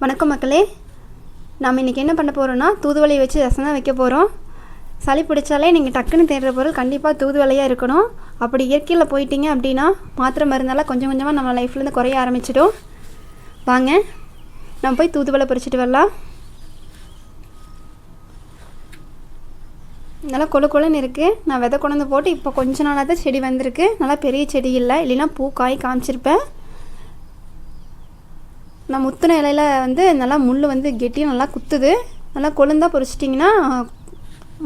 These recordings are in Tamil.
வணக்கம் மக்களே. நம்ம இன்றைக்கி என்ன பண்ண போகிறோன்னா தூதுவளையை வச்சு ரசம் தான் வைக்க போகிறோம். சளி பிடிச்சாலே நீங்கள் டக்குன்னு தேடுற பொருள் கண்டிப்பாக தூதுவளையாக இருக்கணும். அப்படி இயற்கையில் போயிட்டீங்க அப்படின்னா மாத்திரை மருந்தெல்லாம் கொஞ்சம் கொஞ்சமாக நம்ம லைஃப்லேருந்து குறைய ஆரம்பிச்சிடும். வாங்க நம்ம போய் தூதுவளை பறிச்சுட்டு வரலாம். நல்லா கொழுன்னு இருக்குது. நான் விதை கொண்டு போட்டு இப்போ கொஞ்ச நாளாக தான் செடி வந்திருக்கு. நல்லா பெரிய செடி இல்லை, இல்லைன்னா பூ காய் காமிச்சிருப்பேன். நான் முத்தின இலையில் நல்லா முள் கெட்டியாக நல்லா குத்துது. நல்லா கொழுந்தாக பொரிச்சிட்டிங்கன்னா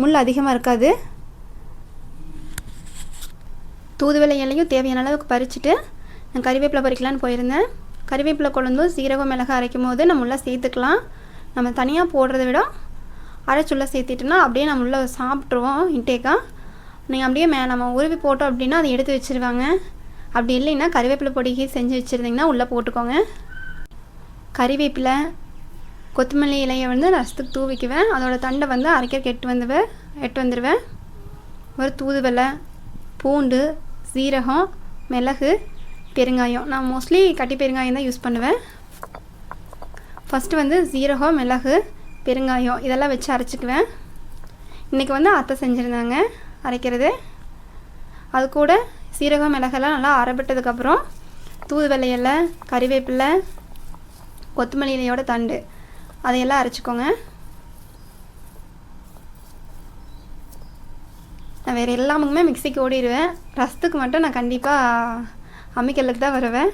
முள் அதிகமாக இருக்காது. தூதுவளை இலையும் தேவையான அளவுக்கு பறிச்சுட்டு நான் கறிவேப்பிலை பறிக்கலான்னு போயிருந்தேன். கறிவேப்பிலை கொழுந்தும் சீரகம் மிளகாய் அரைக்கும் போது நம்ம உள்ளே சேர்த்துக்கலாம். நம்ம தனியாக போடுறத விட அரைச்சுள்ள சேர்த்துட்டுனா அப்படியே நம்ம உள்ளே சாப்பிட்ருவோம் இன்டேக்காக. நீங்கள் அப்படியே நம்ம உருவி போட்டோம் அப்படின்னா அதை எடுத்து வச்சுருவாங்க. அப்படி இல்லைன்னா கறிவேப்பிலை பொடிக்கு செஞ்சு வச்சுருந்திங்கன்னா உள்ளே போட்டுக்கோங்க. கறிவேப்பிலை கொத்தமல்லி இலையை ரசத்துக்கு தூவிக்குவேன். அதோட தண்டை அரைக்கிறதுக்கு எட்டு வந்துடுவேன். ஒரு தூதுவளை, பூண்டு, சீரகம், மிளகு, பெருங்காயம். நான் மோஸ்ட்லி கட்டி பெருங்காயம் தான் யூஸ் பண்ணுவேன். ஃபஸ்ட்டு சீரகம், மிளகு, பெருங்காயம் இதெல்லாம் வச்சு அரைச்சிக்குவேன். இன்றைக்கி அத்தை செஞ்சுருந்தாங்க அரைக்கிறது. அது கூட சீரகம் மிளகெல்லாம் நல்லா அரைப்பட்டதுக்கப்புறம் தூதுவளை இலை, கறிவேப்பிலை, கொத்தமல்லி இலையோட தண்டு அதையெல்லாம் அரைச்சிக்கோங்க. நான் வேறு எல்லாமுக்குமே மிக்சிக்கு ஓடிடுவேன். ரசத்துக்கு மட்டும் நான் கண்டிப்பாக அம்மிக்கல்லுக்கு தான் வருவேன்.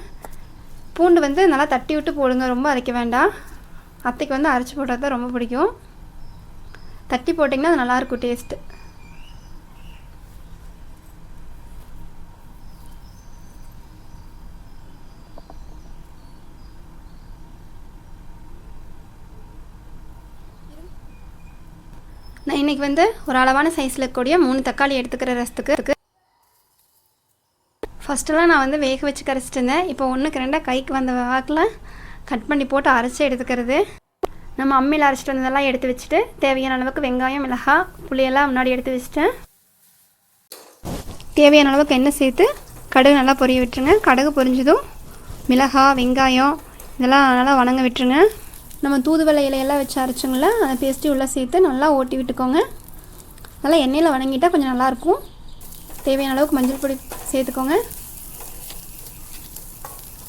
பூண்டு நல்லா தட்டி விட்டு போடுங்க, ரொம்ப அரைக்க வேண்டாம். அத்தைக்கு அரைச்சி போட்டால் தான் ரொம்ப பிடிக்கும். தட்டி போட்டிங்கன்னா அது நல்லாயிருக்கும் டேஸ்ட்டு. நான் இன்றைக்கி ஒரு அளவான சைஸில் இருக்கக்கூடிய 3 தக்காளி எடுத்துக்கிற ரசத்துக்கு. ஃபஸ்ட்டெல்லாம் நான் வேக வச்சு கரைச்சிட்டு இருந்தேன். இப்போ 1க்கு 2 கைக்கு வந்த வாக்கில் கட் பண்ணி போட்டு அரைச்சி எடுத்துக்கிறது. நம்ம அம்மியில் அரைச்சிட்டு வந்ததெல்லாம் எடுத்து வச்சுட்டு தேவையான அளவுக்கு வெங்காயம், மிளகாய், புளியெல்லாம் முன்னாடி எடுத்து வச்சுட்டேன். தேவையான அளவுக்கு எண்ணெய் சேர்த்து கடுகு நல்லா பொரிய விட்டுருங்க. கடுகு பொரிஞ்சதும் மிளகாய், வெங்காயம் இதெல்லாம் நல்லா வணங்க விட்டுருங்க. நம்ம தூதுவளை இலையெல்லாம் வச்சு அரைச்சோங்கள அதை பேஸ்ட்டு உள்ளே சேர்த்து நல்லா ஓட்டி விட்டுக்கோங்க. நல்லா எண்ணெயில் வணங்கிட்டால் கொஞ்சம் நல்லாயிருக்கும். தேவையான அளவுக்கு மஞ்சள் பொடி சேர்த்துக்கோங்க.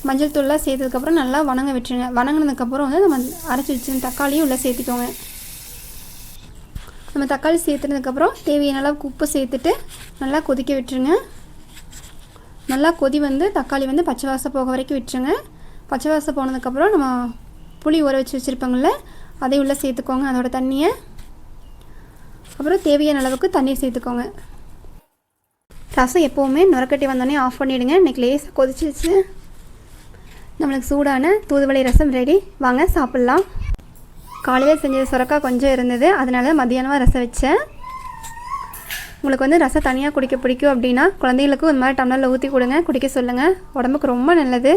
மஞ்சள் தூள்லாம் சேர்த்ததுக்கப்புறம் நல்லா வணங்க விட்டுருங்க. வணங்கினதுக்கப்புறம் நம்ம அரைச்சி வச்சு தக்காளியும் உள்ளே சேர்த்திக்கோங்க. நம்ம தக்காளி சேர்த்துனதுக்கப்புறம் தேவையான அளவுக்கு உப்பு சேர்த்துட்டு நல்லா கொதிக்க விட்டுருங்க. நல்லா கொதி தக்காளி பச்சை வாசம் போக வரைக்கும் விட்டுருங்க. பச்சை வாசம் போனதுக்கப்புறம் நம்ம புளி ஊற வச்சு வச்சுருப்பாங்கள்ல அதை உள்ளே சேர்த்துக்கோங்க, அதோட தண்ணியை. அப்புறம் தேவையான அளவுக்கு தண்ணீர் சேர்த்துக்கோங்க. ரசம் எப்போவுமே நுரக்கட்டி வந்தோடனே ஆஃப் பண்ணிவிடுங்க. இன்றைக்கி லேசாக கொதிச்சிச்சு. நம்மளுக்கு சூடான தூதுவளை ரசம் ரெடி. வாங்க சாப்பிட்லாம். காலையில் செஞ்ச சுரக்காய் கொஞ்சம் இருந்தது, அதனால மதியானமாக ரசம் வச்சேன். உங்களுக்கு ரசம் தனியாக குடிக்க பிடிக்கும் அப்படின்னா குழந்தைகளுக்கும் இந்த மாதிரி டம்ளரில் ஊற்றி கொடுங்க, குடிக்க சொல்லுங்கள். உடம்புக்கு ரொம்ப நல்லது.